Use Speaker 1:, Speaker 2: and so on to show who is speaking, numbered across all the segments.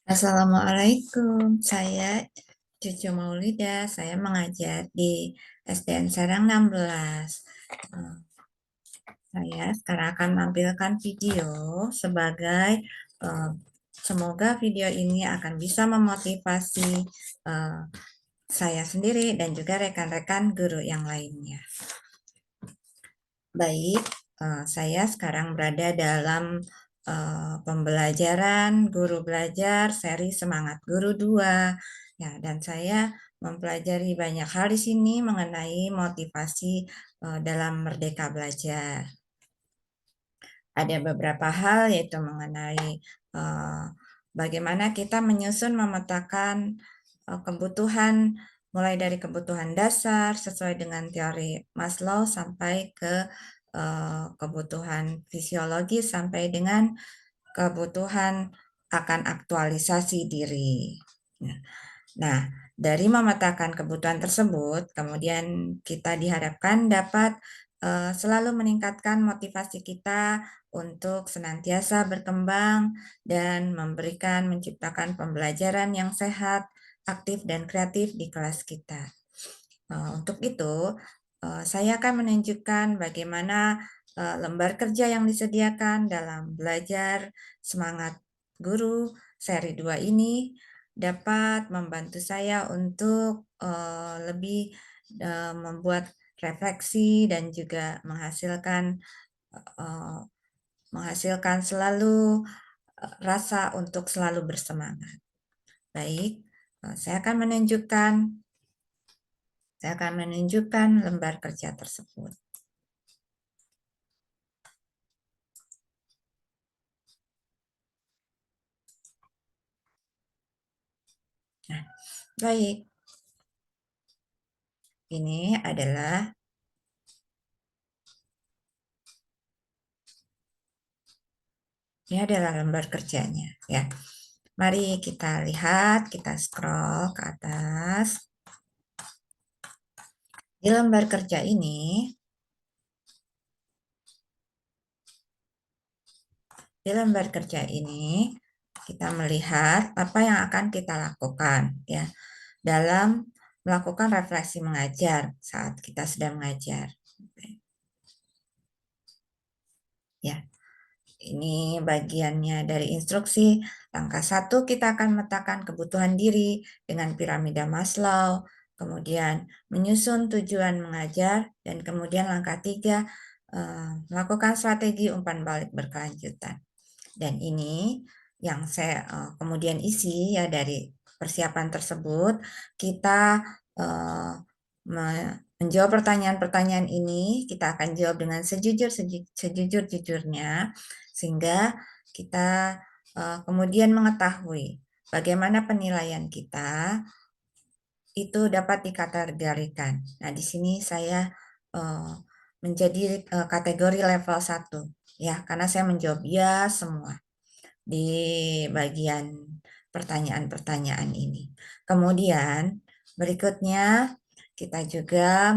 Speaker 1: Assalamualaikum, saya Cucu Maulida, saya mengajar di SDN Serang 16. Eh, Saya sekarang akan menampilkan video sebagai eh, semoga video ini akan bisa memotivasi eh, saya sendiri dan juga rekan-rekan guru yang lainnya. Baik, saya sekarang berada dalam pembelajaran Guru Belajar seri Semangat Guru 2. Ya, dan saya mempelajari banyak hal di sini mengenai motivasi dalam Merdeka Belajar. Ada beberapa hal yaitu mengenai bagaimana kita menyusun memetakan kebutuhan mulai dari kebutuhan dasar sesuai dengan teori Maslow sampai ke kebutuhan fisiologis sampai dengan kebutuhan akan aktualisasi diri. Nah, dari memetakan kebutuhan tersebut, kemudian kita diharapkan dapat selalu meningkatkan motivasi kita untuk senantiasa berkembang dan menciptakan pembelajaran yang sehat, aktif, dan kreatif di kelas kita. Untuk itu, saya akan menunjukkan bagaimana lembar kerja yang disediakan dalam belajar semangat guru seri 2 ini dapat membantu saya untuk lebih membuat refleksi dan juga uh, menghasilkan selalu rasa untuk selalu bersemangat. Baik, saya akan menunjukkan lembar kerja tersebut. Nah, baik. Ini adalah lembar kerjanya ya. Mari kita lihat, kita scroll ke atas. Di lembar kerja ini, kita melihat apa yang akan kita lakukan ya dalam melakukan refleksi mengajar saat kita sedang mengajar. Ya. Ini bagiannya dari instruksi. Langkah 1, kita akan memetakan kebutuhan diri dengan piramida Maslow, kemudian menyusun tujuan mengajar, dan kemudian langkah 3, melakukan strategi umpan balik berkelanjutan. Dan ini yang saya kemudian isi ya dari persiapan tersebut, kita menjawab pertanyaan-pertanyaan ini, kita akan jawab dengan sejujur-jujurnya, sehingga kita kemudian mengetahui bagaimana penilaian kita itu dapat dikategorikan. Nah, di sini saya menjadi kategori level 1 ya, karena saya menjawab ya semua di bagian pertanyaan-pertanyaan ini. Kemudian berikutnya kita juga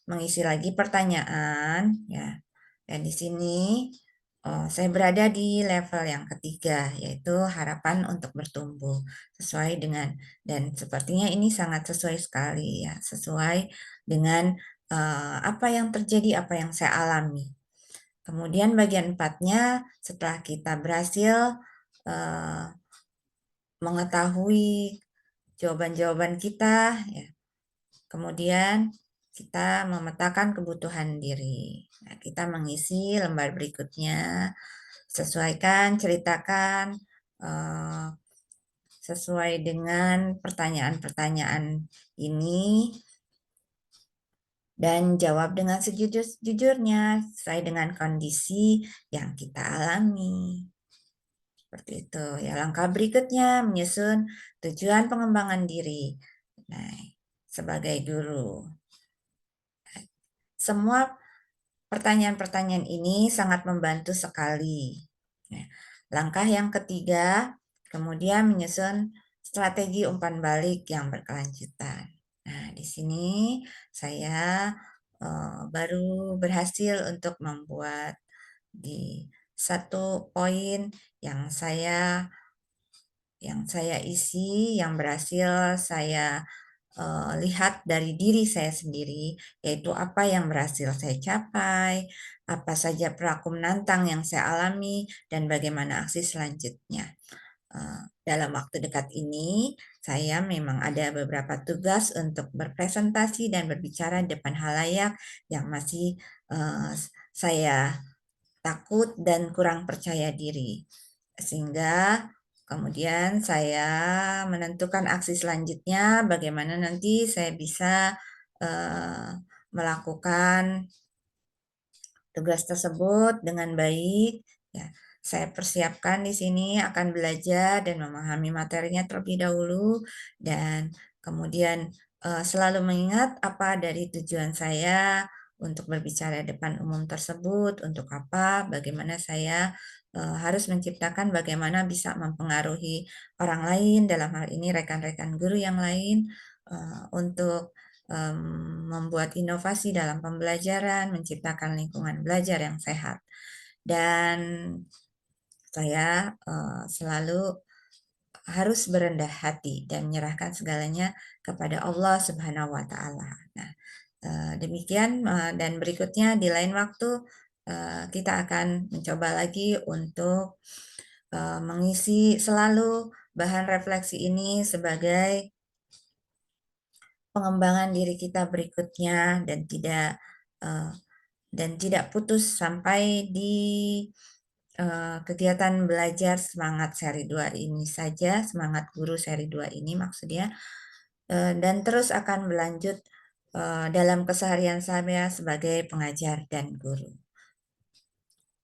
Speaker 1: mengisi lagi pertanyaan ya. Dan di sini saya berada di level yang ketiga, yaitu harapan untuk bertumbuh sesuai dengan, dan sepertinya ini sangat sesuai sekali ya, sesuai dengan apa yang terjadi, apa yang saya alami. Kemudian bagian 4-nya, setelah kita berhasil uh, mengetahui jawaban-jawaban kita, ya, kemudian kita memetakan kebutuhan diri. Nah, kita mengisi lembar berikutnya, ceritakan sesuai dengan pertanyaan-pertanyaan ini, dan jawab dengan sejujur-jujurnya sesuai dengan kondisi yang kita alami. Seperti itu. Ya, langkah berikutnya menyusun tujuan pengembangan diri. Nah, sebagai guru. Semua pertanyaan-pertanyaan ini sangat membantu sekali. Nah, langkah yang ketiga, kemudian menyusun strategi umpan balik yang berkelanjutan. Nah, di sini saya baru berhasil untuk membuat di satu poin yang saya yang saya isi, yang berhasil saya lihat dari diri saya sendiri, yaitu apa yang berhasil saya capai, apa saja perilaku menantang yang saya alami, dan bagaimana aksi selanjutnya. Dalam waktu dekat ini, saya memang ada beberapa tugas untuk berpresentasi dan berbicara di depan halayak yang masih saya takut dan kurang percaya diri. Sehingga kemudian saya menentukan aksi selanjutnya bagaimana nanti saya bisa eh, melakukan tugas tersebut dengan baik. Ya, saya persiapkan di sini akan belajar dan memahami materinya terlebih dahulu dan kemudian selalu mengingat apa dari tujuan saya untuk berbicara di depan umum tersebut, untuk apa, bagaimana saya harus menciptakan bagaimana bisa mempengaruhi orang lain, dalam hal ini rekan-rekan guru yang lain, untuk membuat inovasi dalam pembelajaran, menciptakan lingkungan belajar yang sehat. Dan saya selalu harus berendah hati dan menyerahkan segalanya kepada Allah Subhanahu wa taala. Nah, demikian dan berikutnya di lain waktu kita akan mencoba lagi untuk mengisi selalu bahan refleksi ini sebagai pengembangan diri kita berikutnya uh, dan tidak putus sampai di kegiatan belajar semangat seri 2 ini saja, semangat guru seri 2 ini maksudnya, dan terus akan berlanjut dalam keseharian saya sebagai pengajar dan guru.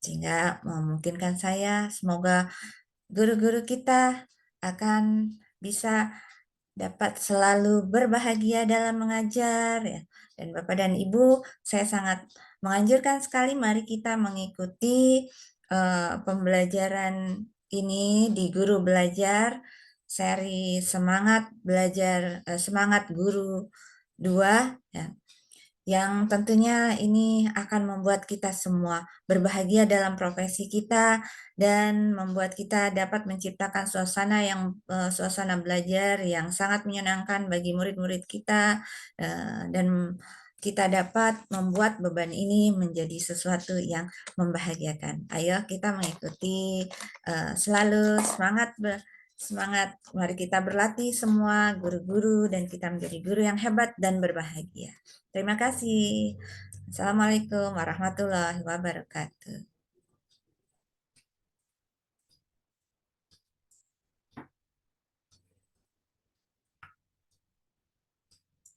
Speaker 1: Sehingga memungkinkan saya, semoga guru-guru kita akan bisa dapat selalu berbahagia dalam mengajar ya. Dan Bapak dan Ibu, saya sangat menganjurkan sekali mari kita mengikuti pembelajaran ini di Guru Belajar seri Semangat Belajar Semangat Guru 2 ya, yang tentunya ini akan membuat kita semua berbahagia dalam profesi kita dan membuat kita dapat menciptakan suasana belajar yang sangat menyenangkan bagi murid-murid kita dan kita dapat membuat beban ini menjadi sesuatu yang membahagiakan. Ayo kita mengikuti selalu semangat, mari kita berlatih semua guru-guru dan kita menjadi guru yang hebat dan berbahagia. Terima kasih. Assalamualaikum warahmatullahi wabarakatuh.